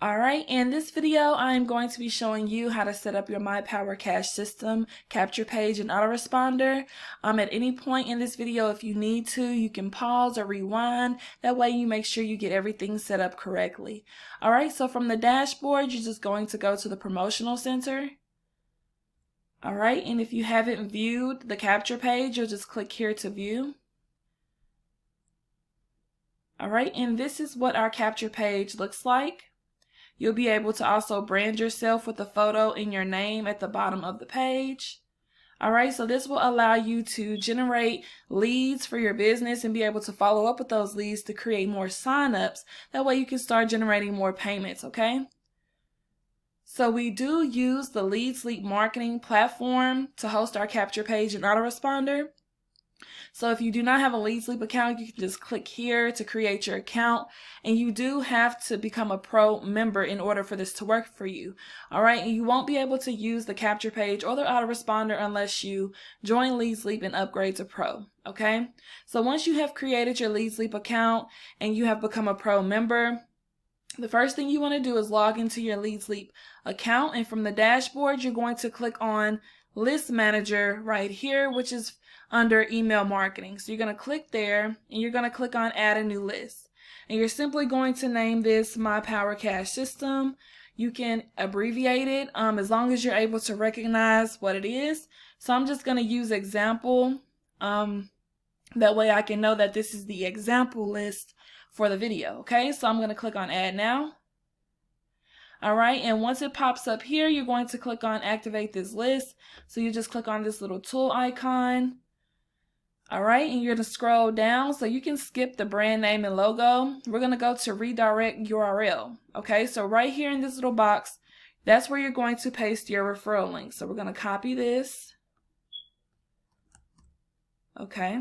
Alright, in this video I'm going to be showing you how to set up your My Power Cash system, capture page, and autoresponder. At any point in this video, if you need to, you can pause or rewind. That way you make sure you get everything set up correctly. Alright, so from the dashboard, you're just going to go to the promotional center. Alright, and if you haven't viewed the capture page, you'll just click here to view. Alright, and this is what our capture page looks like. You'll be able to also brand yourself with a photo in your name at the bottom of the page. Alright, so this will allow you to generate leads for your business and be able to follow up with those leads to create more signups. That way you can start generating more payments, okay? So we do use the Leadsleap marketing platform to host our capture page and autoresponder. So if you do not have a Leadsleap account, you can just click here to create your account, and you do have to become a pro member in order for this to work for you. Alright, and you won't be able to use the capture page or the autoresponder unless you join Leadsleap and upgrade to pro. Okay, so once you have created your Leadsleap account and you have become a pro member, the first thing you want to do is log into your Leadsleap account, and from the dashboard you're going to click on List Manager right here, which is under email marketing. So you're going to click there and you're going to click on add a new list, and you're simply going to name this My Power Cash System. You can abbreviate it as long as you're able to recognize what it is. So I'm just going to use example, that way I can know that this is the example list for the video. Okay, so I'm going to click on add now. Alright, and once it pops up here, you're going to click on activate this list. So you just click on this little tool icon. Alright, and you're going to scroll down, so you can skip the brand name and logo. We're going to go to redirect URL. Okay, so right here in this little box, that's where you're going to paste your referral link. So we're going to copy this. Okay.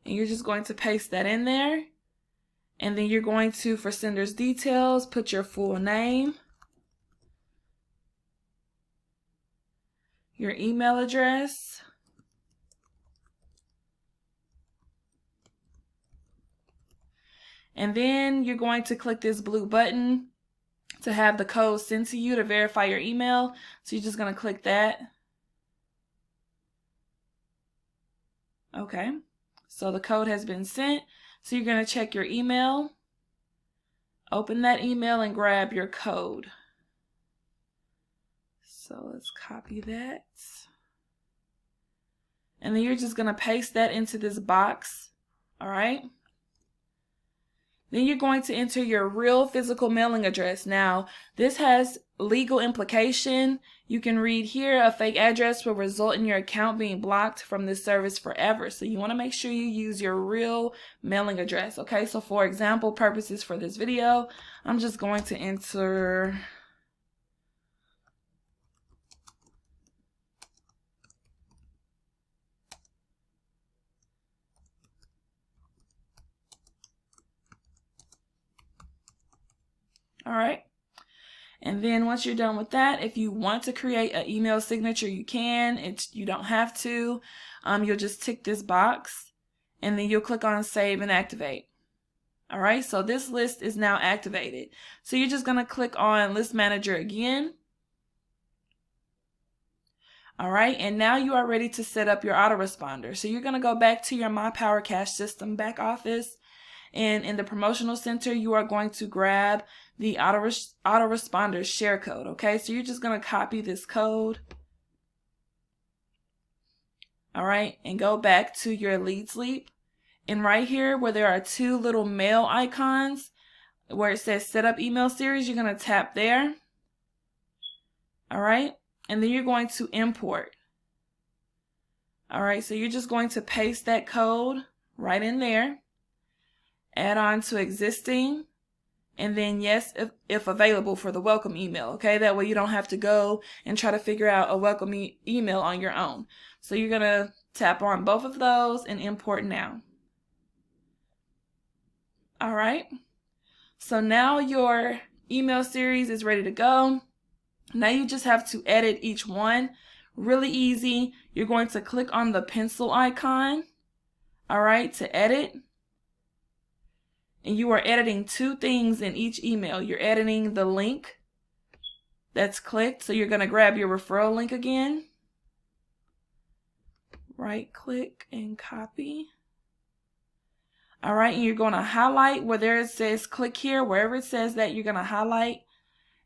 And you're just going to paste that in there. And then you're going to, for sender's details, put your full name, your email address, and then you're going to click this blue button to have the code sent to you to verify your email. So you're just going to click that. Okay, so the code has been sent. So you're going to check your email, open that email, and grab your code. So let's copy that. And then you're just going to paste that into this box. All right. Then you're going to enter your real physical mailing address. Now, this has legal implication. You can read here, a fake address will result in your account being blocked from this service forever. So you want to make sure you use your real mailing address. Okay, so for example purposes for this video, I'm just going to enter Alright, and then once you're done with that, if you want to create an email signature, you can. You don't have to. You'll just tick this box, and then you'll click on Save and Activate. Alright, so this list is now activated. So you're just going to click on List Manager again. Alright, and now you are ready to set up your autoresponder. So you're going to go back to your My Power Cash System back office. And in the promotional center, you are going to grab the autoresponder share code. Okay, so you're just going to copy this code. All right, and go back to your Leadsleap. And right here where there are two little mail icons where it says set up email series, you're going to tap there. All right, and then you're going to import. All right, so you're just going to paste that code right in there. Add on to existing, and then yes, if available, for the welcome email. Okay, that way you don't have to go and try to figure out a welcome email on your own. So you're going to tap on both of those and import now. Alright, so now your email series is ready to go. Now you just have to edit each one. Really easy. You're going to click on the pencil icon, alright, to edit. and you are editing two things in each email. You're editing the link that's clicked, so you're going to grab your referral link again, right click and copy. All right, and you're going to highlight where there it says click here, wherever it says that, you're going to highlight,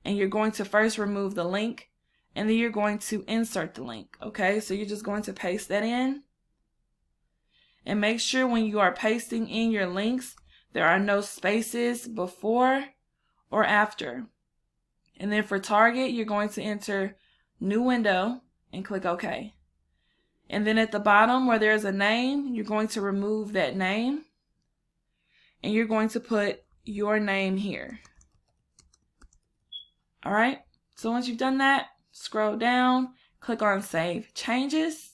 and you're going to first remove the link, and then you're going to insert the link. Okay, so you're just going to paste that in. And make sure when you are pasting in your links, there are no spaces before or after. And then for target, you're going to enter new window and click OK. And then at the bottom where there's a name, you're going to remove that name. And you're going to put your name here. All right, so once you've done that, scroll down, click on Save Changes.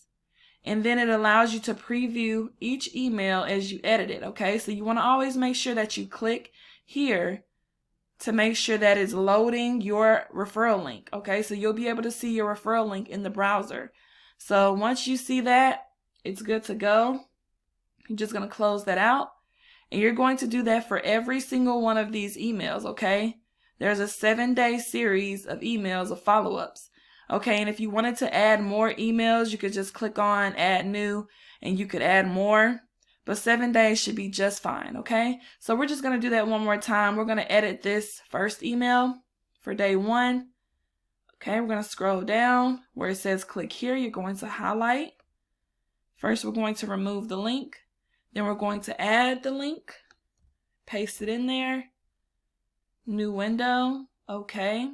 And then it allows you to preview each email as you edit it, okay? So you want to always make sure that you click here to make sure that it's loading your referral link, okay? So you'll be able to see your referral link in the browser. So once you see that, it's good to go. You're just going to close that out. And you're going to do that for every single one of these emails, okay? There's a 7-day series of emails of follow-ups. Okay, and if you wanted to add more emails, you could just click on Add New, and you could add more. But 7 days should be just fine, okay? So we're just going to do that one more time. We're going to edit this first email for day 1. Okay, we're going to scroll down where it says click here. You're going to highlight. First, we're going to remove the link. Then we're going to add the link. Paste it in there. New window. Okay.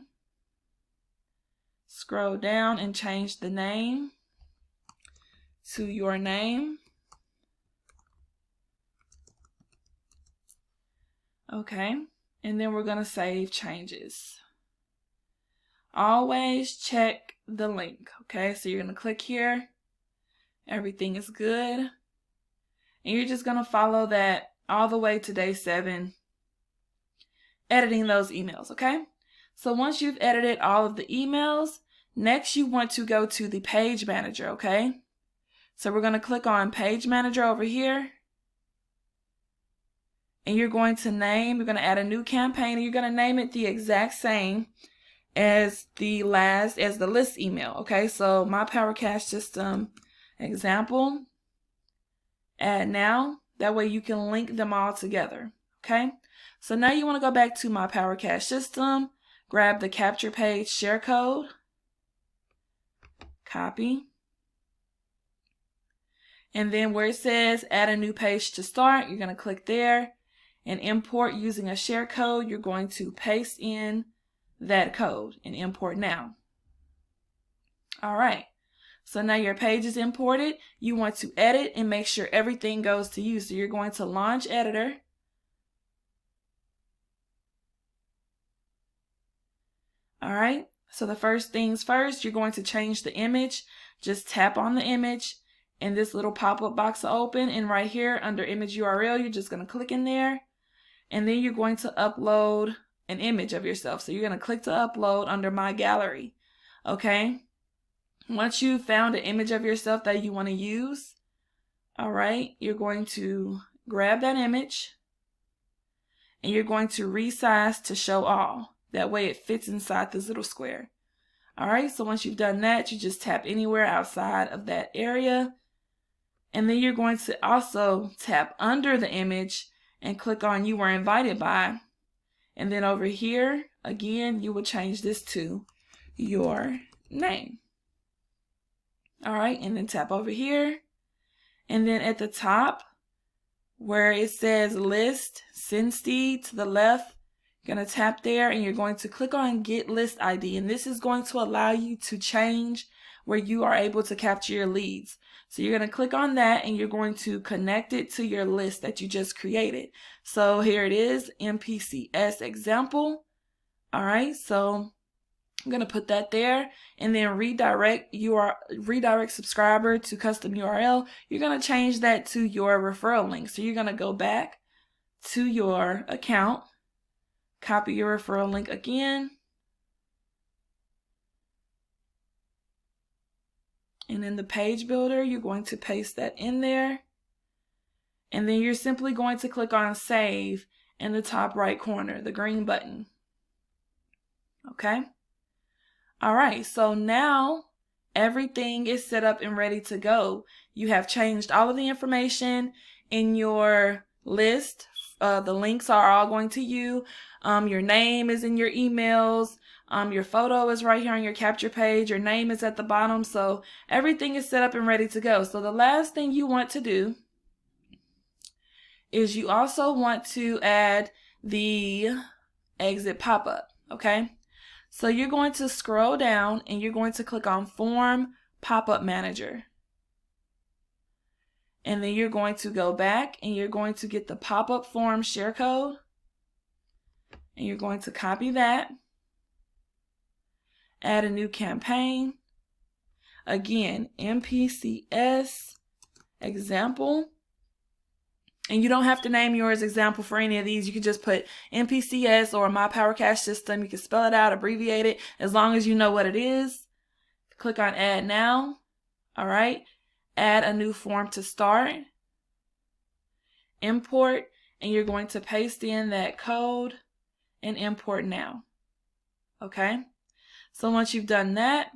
Scroll down and change the name to your name. Okay, and then we're going to save changes. Always check the link. Okay, so you're going to click here. Everything is good. And you're just going to follow that all the way to day 7, editing those emails. Okay, so once you've edited all of the emails, next you want to go to the page manager. Okay, so we're going to click on page manager over here. And you're going to add a new campaign, and you're going to name it the exact same as the list email. Okay, so my Power Cash System example, add now. That way you can link them all together. Okay, so now you want to go back to my Power Cash System, grab the capture page share code, copy. And then where it says add a new page to start, you're going to click there. And import using a share code, you're going to paste in that code and import now. All right, so now your page is imported. You want to edit and make sure everything goes to you. So you're going to launch editor. All right, so the first things first, you're going to change the image. Just tap on the image and this little pop-up box will open. And right here under image URL, you're just going to click in there. And then you're going to upload an image of yourself. So you're going to click to upload under My Gallery. Okay. Once you've found an image of yourself that you want to use, all right, you're going to grab that image and you're going to resize to show all. That way it fits inside this little square. All right. So once you've done that, you just tap anywhere outside of that area. And then you're going to also tap under the image and click on You Were Invited By. And then over here, again, you will change this to your name. All right, and then tap over here. And then at the top, where it says List, Cinstead to the left, you're going to tap there and you're going to click on Get List ID. And this is going to allow you to change where you are able to capture your leads. So you're going to click on that and you're going to connect it to your list that you just created. So here it is, MCPS example. All right, so I'm going to put that there and then redirect subscriber to custom URL. You're going to change that to your referral link. So you're going to go back to your account, copy your referral link again. And in the page builder, you're going to paste that in there. And then you're simply going to click on save in the top right corner, the green button. Okay? All right, so now everything is set up and ready to go. You have changed all of the information in your list. The links are all going to you. Your name is in your emails. Your photo is right here on your capture page. Your name is at the bottom. So everything is set up and ready to go. So the last thing you want to do is you also want to add the exit pop-up, okay? So you're going to scroll down and you're going to click on Form Pop-up Manager. And then you're going to go back and you're going to get the pop-up form share code. And you're going to copy that. Add a new campaign. Again, MCPS example. And you don't have to name yours example for any of these. You can just put MCPS or My Power Cash System. You can spell it out, abbreviate it, as long as you know what it is. Click on Add Now. All right. Add a new form to start. Import, and you're going to paste in that code and import now. Okay. So once you've done that,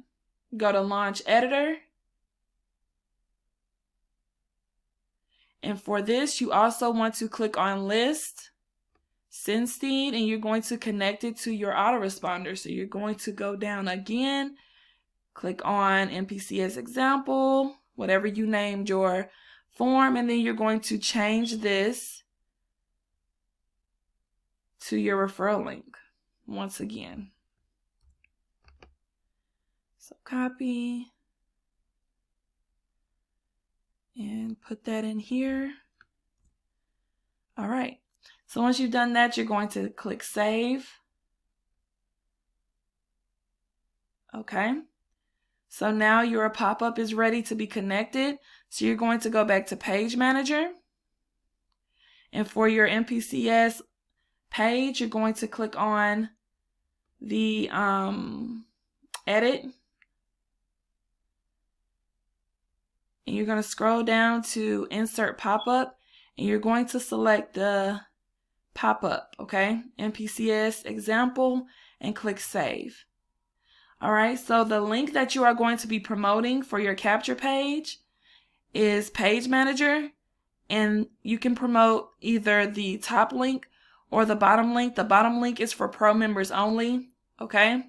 go to Launch Editor. And for this, you also want to click on List, SendSteed, and you're going to connect it to your autoresponder. So you're going to go down again, click on MCPS example, whatever you named your form, and then you're going to change this to your referral link once again. So copy and put that in here. All right. So once you've done that, you're going to click Save. Okay. So now your pop-up is ready to be connected. So you're going to go back to Page Manager. And for your MCPS page, you're going to click on the Edit. And you're going to scroll down to Insert Pop-up. And you're going to select the pop-up, okay? MCPS example, and click Save. All right, so the link that you are going to be promoting for your capture page is Page Manager, and you can promote either the top link or the bottom link. The bottom link is for pro members only, okay?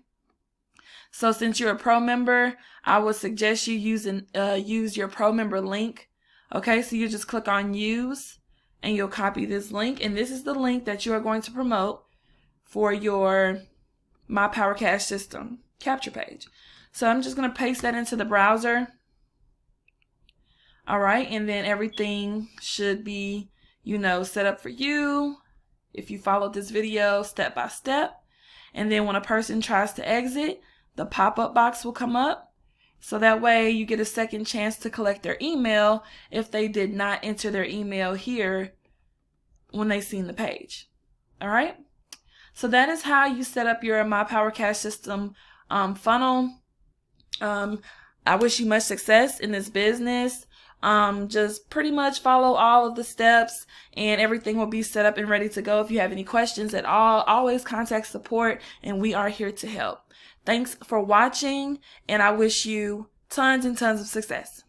So since you're a pro member, I would suggest you use your pro member link. Okay, so you just click on Use, and you'll copy this link, and this is the link that you are going to promote for your My Power Cash System capture page. So I'm just going to paste that into the browser. All right, and then everything should be, set up for you if you followed this video step by step. And then when a person tries to exit, the pop-up box will come up. So that way you get a second chance to collect their email if they did not enter their email here when they seen the page. All right. So that is how you set up your My Power Cash System funnel. I wish you much success in this business. Just pretty much follow all of the steps and everything will be set up and ready to go. If you have any questions at all, always contact support and we are here to help. Thanks for watching, and I wish you tons and tons of success.